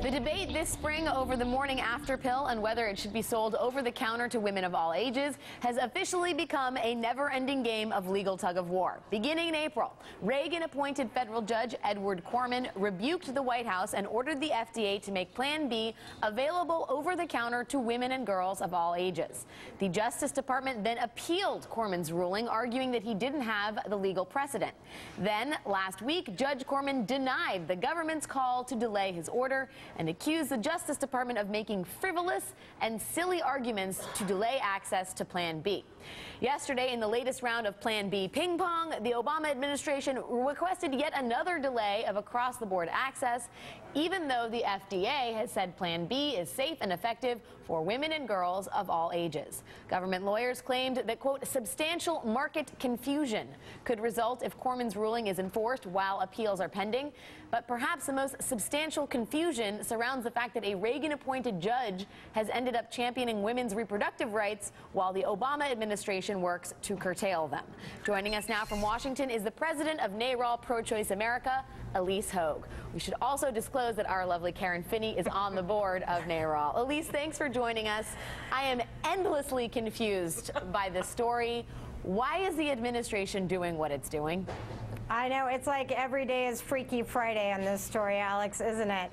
The debate this spring over the morning after pill and whether it should be sold over the counter to women of all ages has officially become a never-ending game of legal tug-of-war. Beginning in April, Reagan-appointed federal judge Edward Corman rebuked the White House and ordered the FDA to make Plan B available over the counter to women and girls of all ages. The Justice Department then appealed Corman's ruling, arguing that he didn't have the legal precedent. Then, last week, Judge Corman denied the government's call to delay his order and accused the Justice Department of making frivolous and silly arguments to delay access to Plan B. Yesterday, in the latest round of Plan B ping pong, the Obama administration requested yet another delay of across-the-board access, even though the FDA has said Plan B is safe and effective for women and girls of all ages. Government lawyers claimed that, quote, substantial market confusion could result if Corman's ruling is enforced while appeals are pending. But perhaps the most substantial confusion surrounds the fact that a Reagan-appointed judge has ended up championing women's reproductive rights while the Obama administration works to curtail them. Joining us now from Washington is the president of NARAL Pro-Choice America, Ilyse Hogue. We should also disclose that our lovely Karen Finney is on the board of NARAL. Ilyse, thanks for joining us. I am endlessly confused by this story. Why is the administration doing what it's doing? I know, it's like every day is Freaky Friday on this story, Alex, isn't it?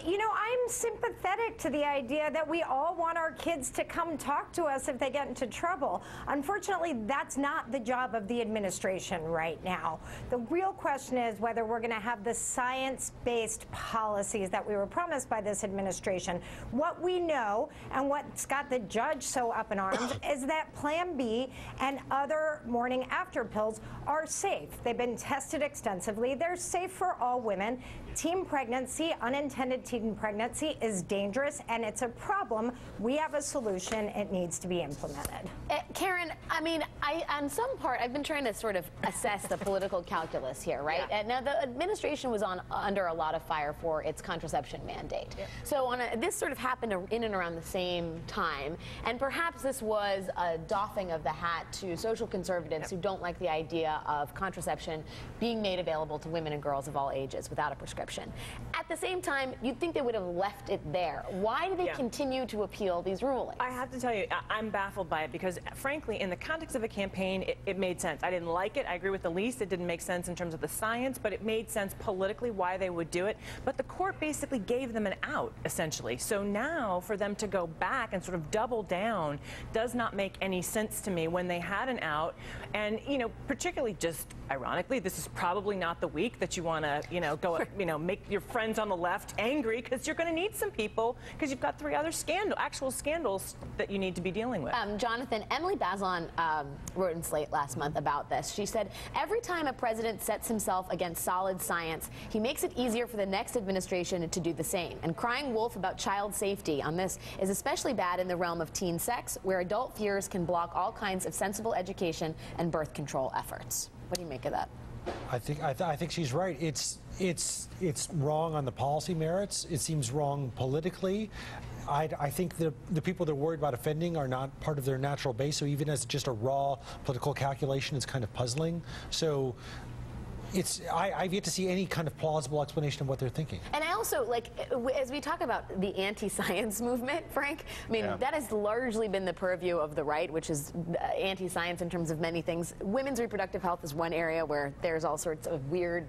You know, I'm sympathetic to the idea that we all want our kids to come talk to us if they get into trouble. Unfortunately, that's not the job of the administration right now. The real question is whether we're going to have the science-based policies that we were promised by this administration. What we know, and what's got the judge so up in arms, is that Plan B and other morning after pills are safe. They've been tested extensively. They're safe for all women. Teen pregnancy, unintended teen pregnancy, is dangerous, and it's a problem. We have a solution. It needs to be implemented. Karen, I mean, on some part, I've been trying to sort of assess the political calculus here, right? Yeah. Now, the administration was under a lot of fire for its contraception mandate. Yeah. So this sort of happened in and around the same time, and perhaps this was a doffing of the hat to social conservatives who don't like the idea of contraception being made available to women and girls of all ages without a prescription. At the same time, you'd think they would have left it there. Why do they continue to appeal these rulings? I have to tell you, I'm baffled by it because, frankly, in the context of a campaign, it made sense. I didn't like it. I agree with Ilyse. It didn't make sense in terms of the science, but it made sense politically why they would do it. But the court basically gave them an out, essentially. So now for them to go back and sort of double down does not make any sense to me when they had an out. And, you know, particularly just ironically, this is probably not the week that you want to, go, make your friends on the left angry, because you're going to need some people, because you've got 3 other actual scandals that you need to be dealing with. Jonathan, Emily Bazelon wrote in Slate last month about this. She said, every time a president sets himself against solid science, he makes it easier for the next administration to do the same. And crying wolf about child safety on this is especially bad in the realm of teen sex, where adult fears can block all kinds of sensible education and birth control efforts. What do you make of that? I think she's right. It's wrong on the policy merits. It seems wrong politically. I think the people they're worried about offending are not part of their natural base. So even as just a raw political calculation, it's kind of puzzling. So I've yet to see any kind of plausible explanation of what they're thinking. And I also, like, as we talk about the anti-science movement, Frank, I mean, that has largely been the purview of the right, which is anti-science in terms of many things. Women's reproductive health is one area where there's all sorts of weird,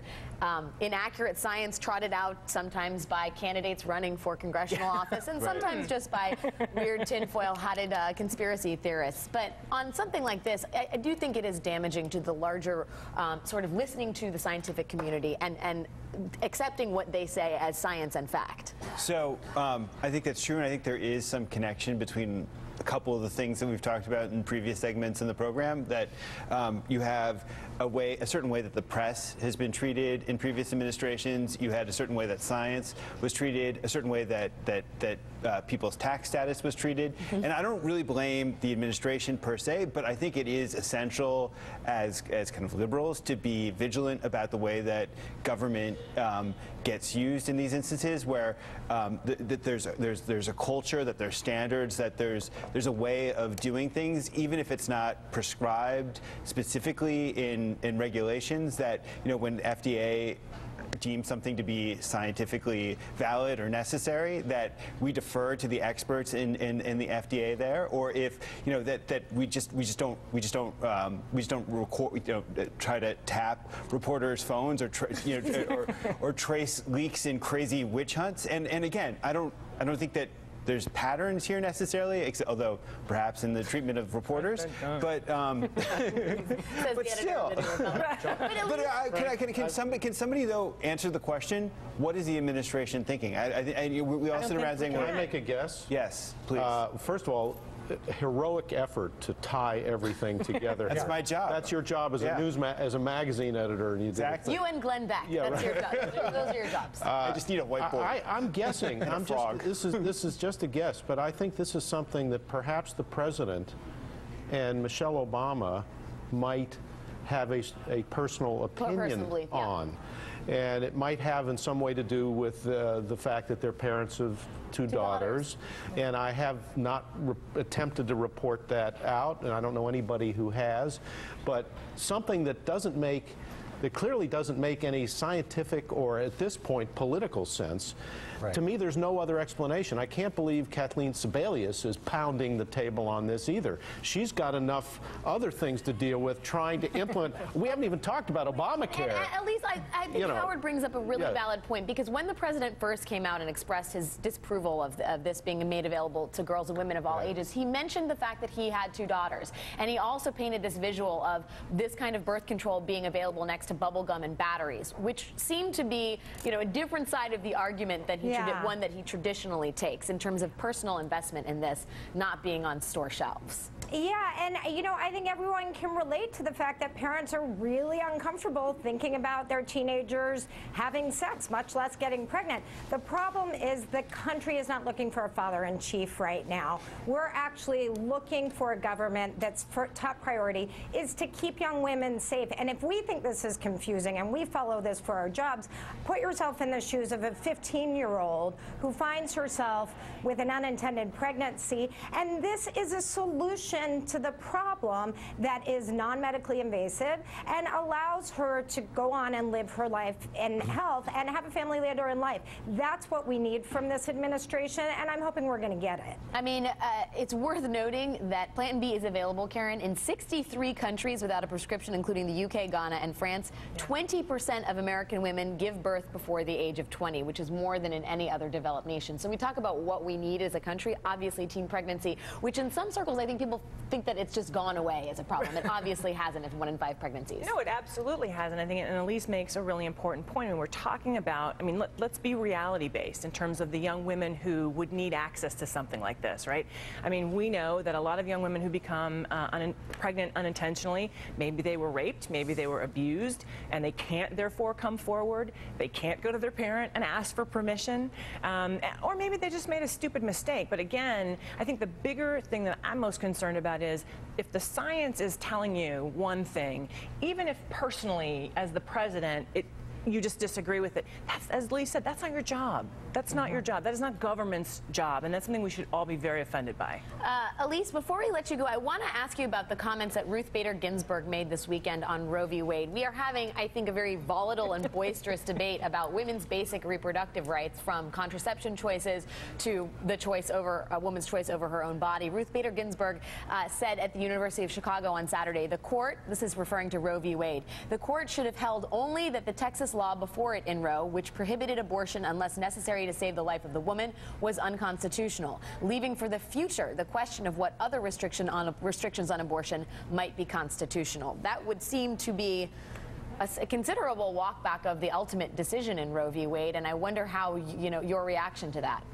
inaccurate science trotted out sometimes by candidates running for congressional office, and sometimes just by weird tinfoil-hatted conspiracy theorists. But on something like this, I do think it is damaging to the larger sort of listening to the scientific community and accepting what they say as science and fact. So I think that's true, and I think there is some connection between a couple of the things that we've talked about in previous segments in the program, that you have a certain way that the press has been treated in previous administrations. You had a certain way that science was treated, a certain way that people's tax status was treated. And I don't really blame the administration per se, but I think it is essential as kind of liberals to be vigilant about the way that government gets used in these instances, where there's a culture, that there's standards, that there's a way of doing things, even if it's not prescribed specifically in regulations, that, when FDA deem something to be scientifically valid or necessary, that we defer to the experts in the FDA there, or if that we just don't record, try to tap reporters' phones or or trace leaks in crazy witch hunts. And again, I don't think that there's patterns here necessarily, although perhaps in the treatment of reporters. But still. Can somebody though answer the question? What is the administration thinking? We all sit around saying, "Can I make a guess?" Yes, please. First of all, heroic effort to tie everything together. That's my job. That's your job as a magazine editor. And exactly. You and Glenn Beck. Yeah, that's your job. Those are your jobs. I just need a whiteboard. I'm guessing. This is just a guess, but I think this is something that perhaps the president and Michelle Obama might have a personal opinion on. And it might have in some way to do with the fact that they're parents of two daughters. And I have not attempted to report that out, and I don't know anybody who has. But something that clearly doesn't make any scientific or, at this point, political sense. Right. To me, there's no other explanation. I can't believe Kathleen Sebelius is pounding the table on this either. She's got enough other things to deal with trying to implement. We haven't even talked about Obamacare. And at least I think Howard brings up a really valid point, because when the president first came out and expressed his disapproval of this being made available to girls and women of all ages, he mentioned the fact that he had two daughters. And he also painted this visual of this kind of birth control being available next to bubble gum and batteries, which seemed to be, a different side of the argument that one that he traditionally takes in terms of personal investment in this not being on store shelves. Yeah, and I think everyone can relate to the fact that parents are really uncomfortable thinking about their teenagers having sex, much less getting pregnant. The problem is the country is not looking for a father-in-chief right now. We're actually looking for a government that's top priority is to keep young women safe. And if we think this is confusing and we follow this for our jobs, put yourself in the shoes of a 15-year-old who finds herself with an unintended pregnancy, and this is a solution to the problem that is non-medically invasive and allows her to go on and live her life in health and have a family later in life. That's what we need from this administration, and I'm hoping we're going to get it. I mean, it's worth noting that Plan B is available, Karen, in 63 countries without a prescription, including the UK, Ghana, and France. 20% of American women give birth before the age of 20, which is more than in any other developed nation. So we talk about what we need as a country, obviously teen pregnancy, which in some circles I think people think that it's just gone away as a problem. It obviously hasn't. It's 1 in 5 pregnancies. No, it absolutely hasn't. I think, and Ilyse makes a really important point. And we're talking about, I mean, let's be reality-based in terms of the young women who would need access to something like this, right? I mean, we know that a lot of young women who become pregnant unintentionally, maybe they were raped, maybe they were abused, and they can't therefore come forward. They can't go to their parent and ask for permission, or maybe they just made a stupid mistake. But again, I think the bigger thing that I'm most concerned about is if the science is telling you one thing, even if personally, as the president, you just disagree with it. That's, as Lee said, that's not your job. That's not your job. That is not government's job, and that's something we should all be very offended by. Ilyse, before we let you go, I want to ask you about the comments that Ruth Bader Ginsburg made this weekend on Roe v. Wade. We are having, I think, a very volatile and boisterous debate about women's basic reproductive rights, from contraception choices to the choice over a woman's choice over her own body. Ruth Bader Ginsburg said at the University of Chicago on Saturday, the court, this is referring to Roe v. Wade, the court should have held only that the Texas law before it in Roe, which prohibited abortion unless necessary to save the life of the woman, was unconstitutional, leaving for the future the question of what other restrictions on abortion might be constitutional. That would seem to be a considerable walk back of the ultimate decision in Roe v. Wade, and I wonder how, your reaction to that.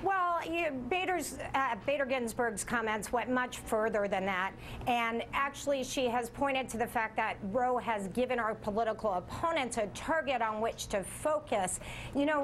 Well, Bader Ginsburg's comments went much further than that, and actually she has pointed to the fact that Roe has given our political opponents a target on which to focus.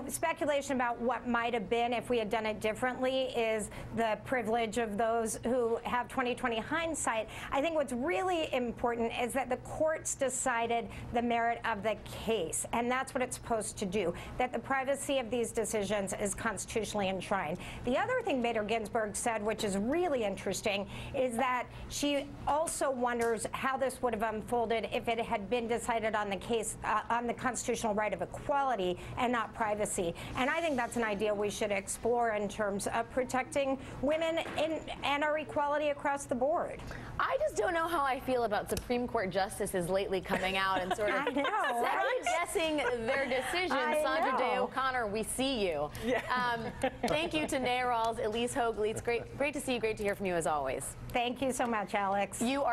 Speculation about what might have been if we had done it differently is the privilege of those who have 20/20 hindsight. I think what's really important is that the courts decided the merit of the case, and that's what it's supposed to do, that the privacy of these decisions is constitutionally enshrined. The other thing Bader Ginsburg said, which is really interesting, is that she also wonders how this would have unfolded if it had been decided on the case on the constitutional right of equality and not privacy. And I think that's an idea we should explore in terms of protecting women and our equality across the board. I just don't know how I feel about Supreme Court justices lately coming out and sort of second-guessing their decisions. Sandra Day O'Connor, we see you. Yeah. Thank you to NARAL's Ilyse Hogue. It's great to see you. Great to hear from you as always. Thank you so much, Alex. You are